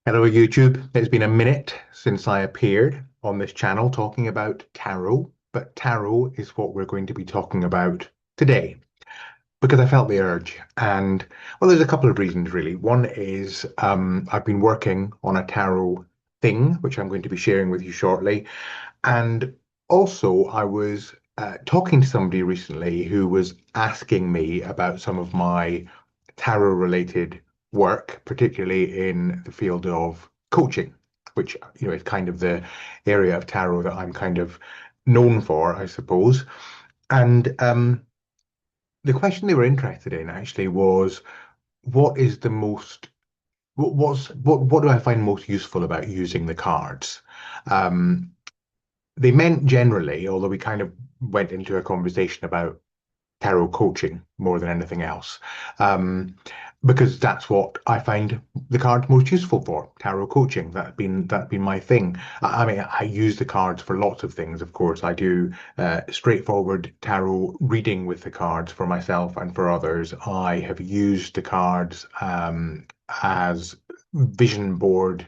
Hello, YouTube. It's been a minute since I appeared on this channel talking about tarot, but tarot is what we're going to be talking about today because I felt the urge. And well, there's a couple of reasons really. One is I've been working on a tarot thing, which I'm going to be sharing with you shortly. And also, I was talking to somebody recently who was asking me about some of my tarot related work, particularly in the field of coaching, which is kind of the area of tarot that I'm kind of known for, I suppose. And the question they were interested in actually was, what is the most what do I find most useful about using the cards? Um, they meant generally, although we kind of went into a conversation about tarot coaching more than anything else, um, because that's what I find the cards most useful for. Tarot coaching. That's been my thing. I mean, I use the cards for lots of things. Of course, I do straightforward tarot reading with the cards for myself and for others. I have used the cards as vision board.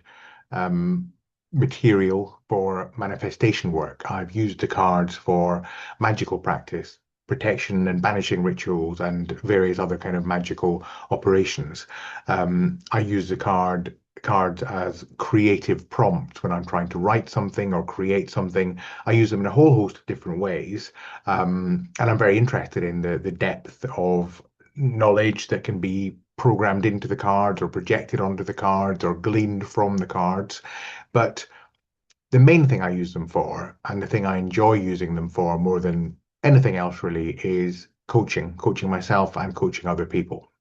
Um, Material for manifestation work. I've used the cards for magical practice, protection and banishing rituals, and various other kind of magical operations. I use the cards as creative prompts when I'm trying to write something or create something. I use them in a whole host of different ways, and I'm very interested in the depth of knowledge that can be programmed into the cards or projected onto the cards or gleaned from the cards. But the main thing I use them for, and the thing I enjoy using them for more than anything else really, is coaching myself and coaching other people.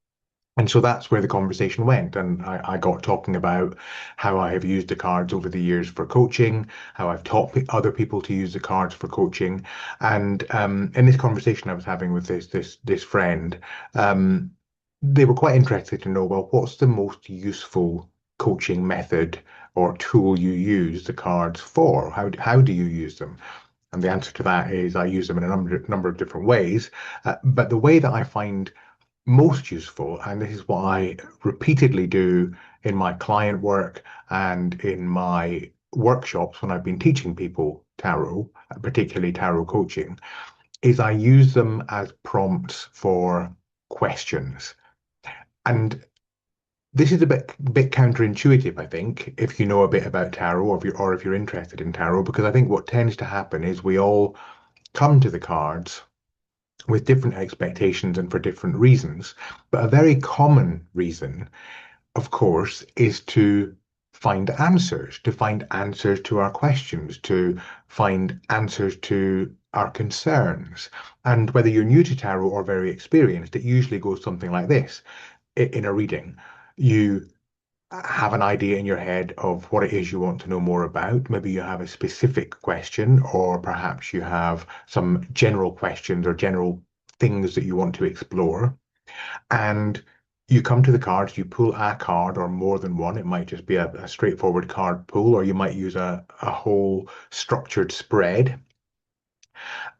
And so that's where the conversation went. And I got talking about how I have used the cards over the years for coaching, how I've taught other people to use the cards for coaching. And in this conversation I was having with this friend, um, they were quite interested to know, well, what's the most useful coaching method or tool you use the cards for? How do you use them? And the answer to that is I use them in a number of different ways. But the way that I find most useful, and this is what I repeatedly do in my client work and in my workshops when I've been teaching people tarot, particularly tarot coaching, is I use them as prompts for questions. And this is a bit counterintuitive, I think, if you know a bit about tarot or if you're interested in tarot, because I think what tends to happen is we all come to the cards with different expectations and for different reasons. But a very common reason, of course, is to find answers to our questions, to find answers to our concerns. And whether you're new to tarot or very experienced, it usually goes something like this in a reading. You have an idea in your head of what it is you want to know more about. Maybe you have a specific question, or perhaps you have some general questions or general things that you want to explore. And you come to the cards, you pull a card or more than one. It might just be a straightforward card pull, or you might use a whole structured spread.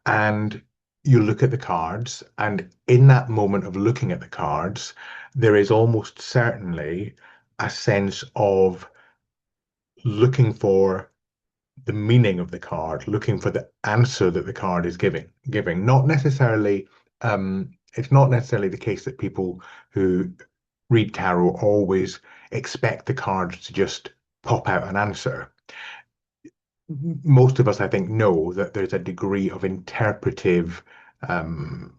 And you look at the cards, and in that moment of looking at the cards, there is almost certainly a sense of looking for the meaning of the card, looking for the answer that the card is giving. Not necessarily, it's not necessarily the case that people who read tarot always expect the cards to just pop out an answer. Most of us, I think, know that there's a degree of interpretive um,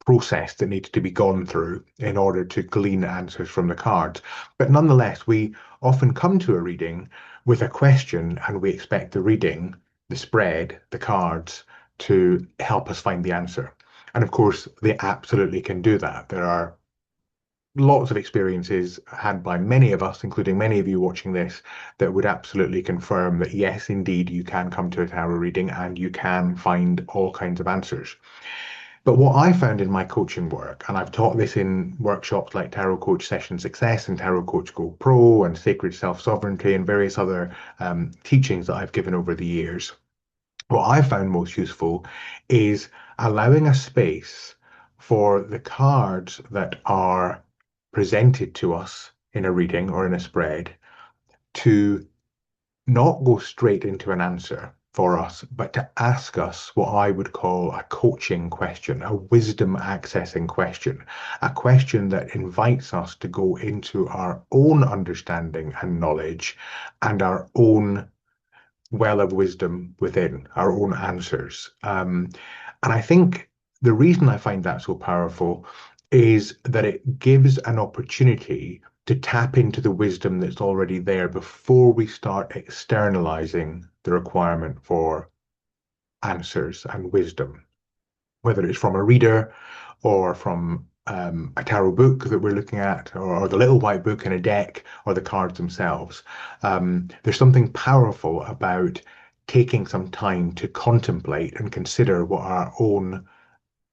process that needs to be gone through in order to glean answers from the cards. But nonetheless, we often come to a reading with a question and we expect the reading, the spread, the cards to help us find the answer. And of course, they absolutely can do that. There are lots of experiences had by many of us, including many of you watching this, that would absolutely confirm that yes, indeed, you can come to a tarot reading and you can find all kinds of answers. But what I found in my coaching work, and I've taught this in workshops like Tarot Coach Session Success and Tarot Coach Go Pro and Sacred Self Sovereignty and various other teachings that I've given over the years, what I found most useful is allowing a space for the cards that are presented to us in a reading or in a spread to not go straight into an answer for us, but to ask us what I would call a coaching question, a wisdom accessing question, a question that invites us to go into our own understanding and knowledge and our own well of wisdom within, our own answers. And I think the reason I find that so powerful is that it gives an opportunity to tap into the wisdom that's already there before we start externalizing the requirement for answers and wisdom, whether it's from a reader or from a tarot book that we're looking at, or the little white book in a deck, or the cards themselves. There's something powerful about taking some time to contemplate and consider what our own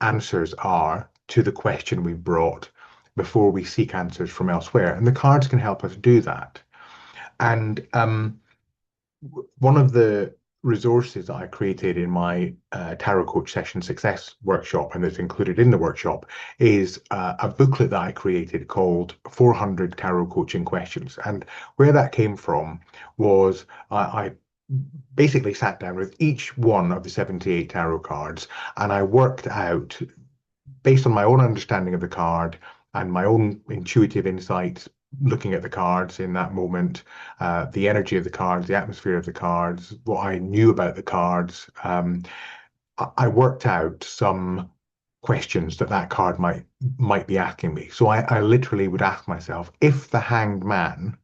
answers are to the question we brought before we seek answers from elsewhere. And the cards can help us do that. And one of the resources that I created in my Tarot Coach Session Success workshop, and that's included in the workshop, is a booklet that I created called 400 Tarot Coaching Questions. And where that came from was I basically sat down with each one of the 78 tarot cards and I worked out, based on my own understanding of the card and my own intuitive insights, looking at the cards in that moment, the energy of the cards, the atmosphere of the cards, what I knew about the cards. I worked out some questions that card might be asking me. So I literally would ask myself, if the Hanged Man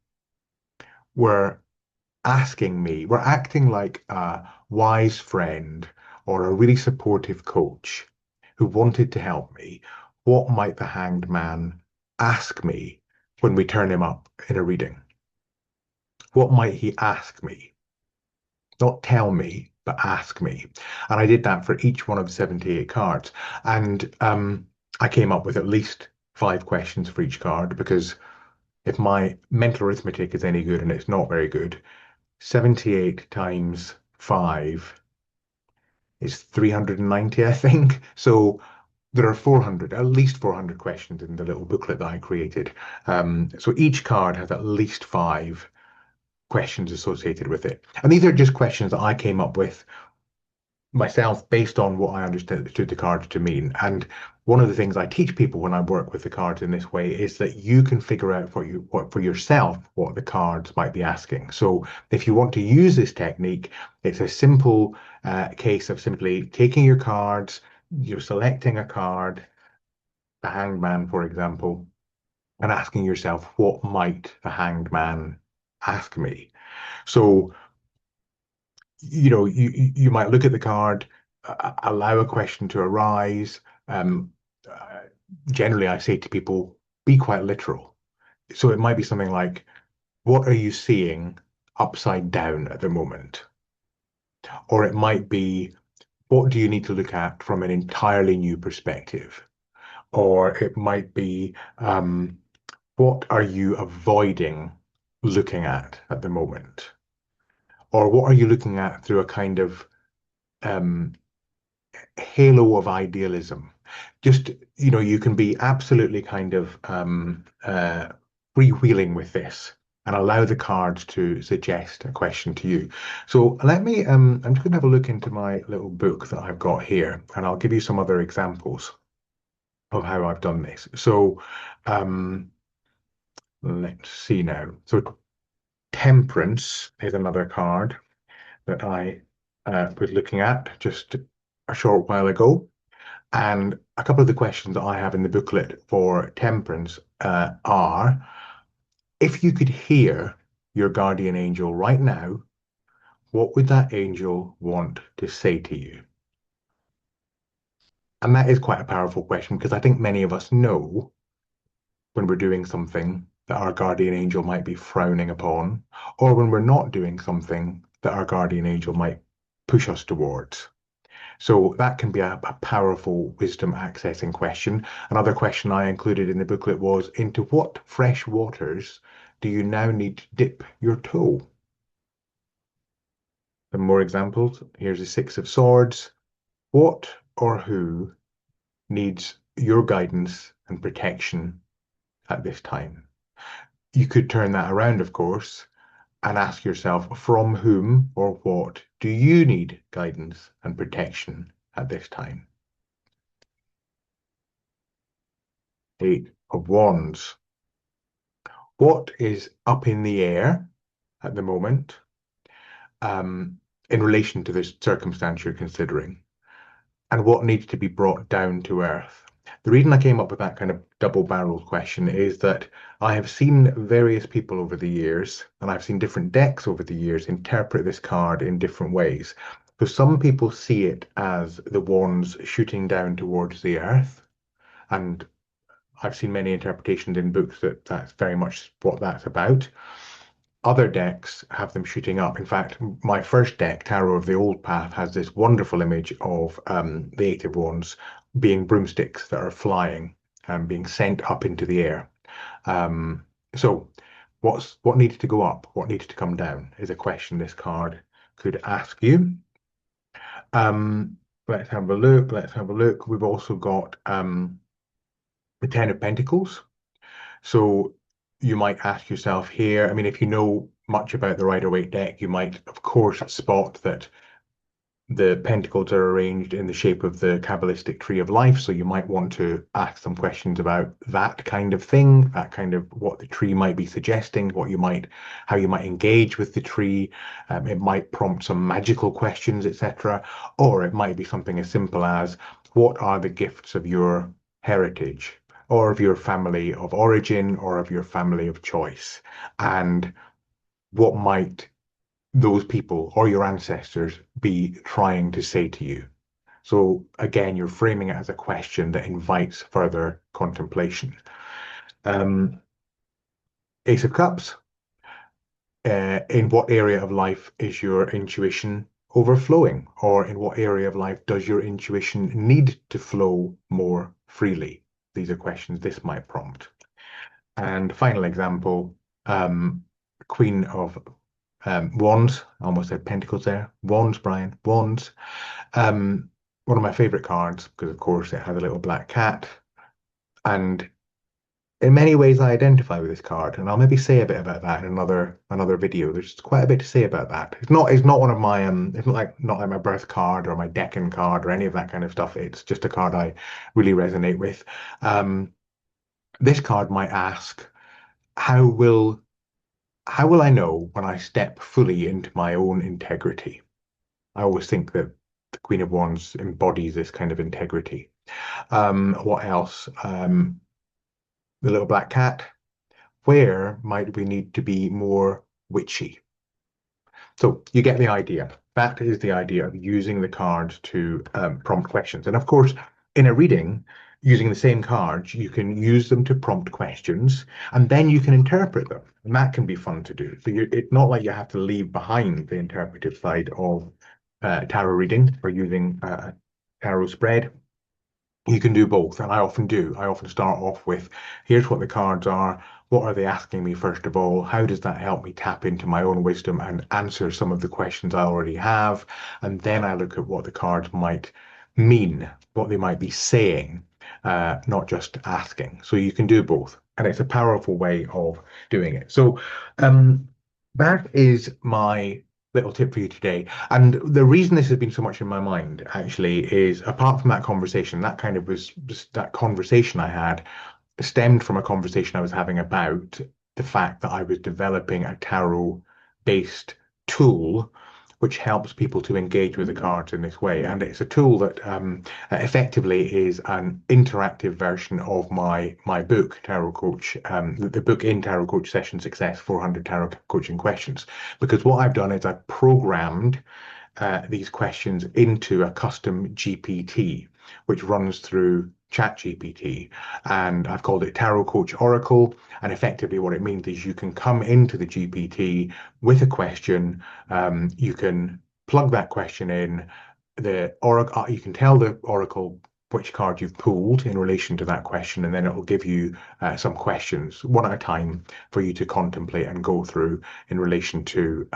were asking me, were acting like a wise friend or a really supportive coach who wanted to help me, what might the Hanged Man ask me when we turn him up in a reading? What might he ask me? Not tell me, but ask me. And I did that for each one of the 78 cards. And I came up with at least 5 questions for each card, because if my mental arithmetic is any good, and it's not very good, 78 times 5 is 390, I think. So there are 400, at least 400 questions in the little booklet that I created. So each card has at least 5 questions associated with it. And these are just questions that I came up with myself based on what I understood the cards to mean. And one of the things I teach people when I work with the cards in this way is that you can figure out for yourself what the cards might be asking. So if you want to use this technique, it's a simple case of simply taking your cards, you're selecting a card, the Hanged Man, for example, and asking yourself, what might the Hanged Man ask me? So you might look at the card, allow a question to arise. Uh, Generally, I say to people, be quite literal. So it might be something like, what are you seeing upside down at the moment? Or it might be, what do you need to look at from an entirely new perspective? Or it might be, what are you avoiding looking at the moment? Or what are you looking at through a kind of um, halo of idealism? Just, you can be absolutely kind of freewheeling with this and allow the cards to suggest a question to you. So let me, I'm just going to have a look into my little book that I've got here, and I'll give you some other examples of how I've done this. So let's see now. So Temperance is another card that I was looking at just a short while ago. And a couple of the questions that I have in the booklet for Temperance are, if you could hear your guardian angel right now, what would that angel want to say to you? And that is quite a powerful question, because I think many of us know when we're doing something that our guardian angel might be frowning upon, or when we're not doing something that our guardian angel might push us towards. So that can be a powerful wisdom accessing question. Another question I included in the booklet was, into what fresh waters do you now need to dip your toe? Some more examples. Here's a 6 of Swords. What or who needs your guidance and protection at this time? You could turn that around, of course, and ask yourself, from whom or what do you need guidance and protection at this time? Eight of Wands. What is up in the air at the moment in relation to this circumstance you're considering? And what needs to be brought down to earth? The reason I came up with that kind of double-barreled question is that I have seen various people over the years, and I've seen different decks over the years interpret this card in different ways. So some people see it as the wands shooting down towards the earth, and I've seen many interpretations in books that that's very much what that's about. Other decks have them shooting up. In fact, my first deck, Tarot of the Old Path, has this wonderful image of the Eight of Wands being broomsticks that are flying and being sent up into the air. So what needs to go up? What needs to come down is a question this card could ask you. Let's have a look. Let's have a look. We've also got the Ten of Pentacles. So you might ask yourself here, I mean, if you know much about the Rider-Waite deck, you might, of course, spot that the pentacles are arranged in the shape of the Kabbalistic tree of life. So you might want to ask some questions about that kind of thing, that kind of what the tree might be suggesting, how you might engage with the tree. It might prompt some magical questions, etc. Or it might be something as simple as, what are the gifts of your heritage, or of your family of origin, or of your family of choice? And what might those people or your ancestors be trying to say to you? So again, you're framing it as a question that invites further contemplation. Ace of Cups. In what area of life is your intuition overflowing? Or in what area of life does your intuition need to flow more freely? These are questions this might prompt. And final example, Queen of Wands. I almost said Pentacles there. Wands, Brian. Wands. One of my favorite cards, because of course it has a little black cat. And in many ways I identify with this card, and I'll maybe say a bit about that in another video. There's quite a bit to say about that. It's not one of my it's not like my birth card or my Deccan card or any of that kind of stuff. It's just a card I really resonate with. This card might ask, how will I know when I step fully into my own integrity? I always think that the Queen of Wands embodies this kind of integrity. What else? The little black cat. Where might we need to be more witchy? So you get the idea. That is the idea of using the cards to prompt questions. And of course, in a reading, using the same cards, you can use them to prompt questions, and then you can interpret them. And that can be fun to do. So it's not like you have to leave behind the interpretive side of tarot reading or using a tarot spread. You can do both, and I often do. I often start off with, here's what the cards are. What are they asking me, first of all? How does that help me tap into my own wisdom and answer some of the questions I already have? And then I look at what the cards might mean, what they might be saying, not just asking. So you can do both, and it's a powerful way of doing it. So that is my little tip for you today. And the reason this has been so much in my mind actually is, apart from that conversation, that conversation I had stemmed from a conversation I was having about the fact that I was developing a tarot based tool which helps people to engage with the cards in this way. And it's a tool that effectively is an interactive version of my book, Tarot Coach, the book in Tarot Coach Session Success, 400 Tarot Coaching Questions. Because what I've done is I've programmed these questions into a custom GPT, which runs through ChatGPT, and I've called it Tarot Coach Oracle. And effectively what it means is you can come into the GPT with a question, you can plug that question in, the oracle, you can tell the oracle which card you've pulled in relation to that question, and then it will give you some questions one at a time for you to contemplate and go through in relation to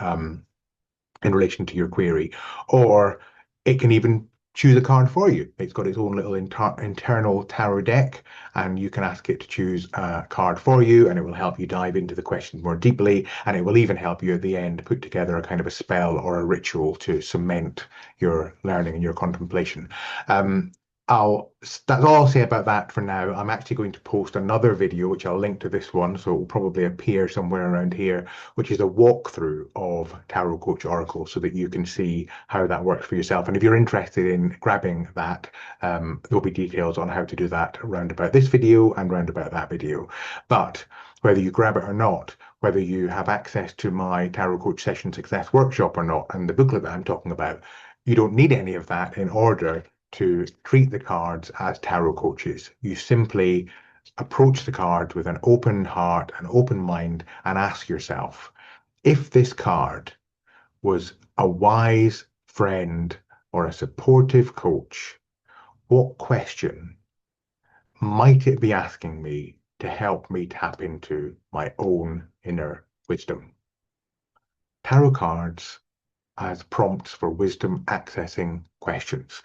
your query. Or it can even choose a card for you. It's got its own little internal tarot deck, and you can ask it to choose a card for you, and it will help you dive into the questions more deeply, and it will even help you at the end put together a kind of a spell or a ritual to cement your learning and your contemplation. That's all I'll say about that for now. I'm actually going to post another video, which I'll link to this one, so it will probably appear somewhere around here, which is a walkthrough of Tarot Coach Oracle so that you can see how that works for yourself. And if you're interested in grabbing that, there'll be details on how to do that around about this video and round about that video. But whether you grab it or not, whether you have access to my Tarot Coach Session Success Workshop or not, and the booklet that I'm talking about, you don't need any of that in order to treat the cards as tarot coaches. You simply approach the cards with an open heart, an open mind, and ask yourself, if this card was a wise friend or a supportive coach, what question might it be asking me to help me tap into my own inner wisdom? Tarot cards as prompts for wisdom accessing questions.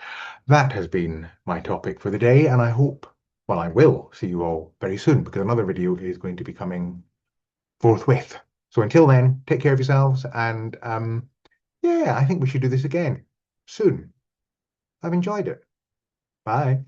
That has been my topic for the day, and I hope, well, I will see you all very soon because another video is going to be coming forthwith. So until then, take care of yourselves, and yeah, I think we should do this again soon. I've enjoyed it. Bye.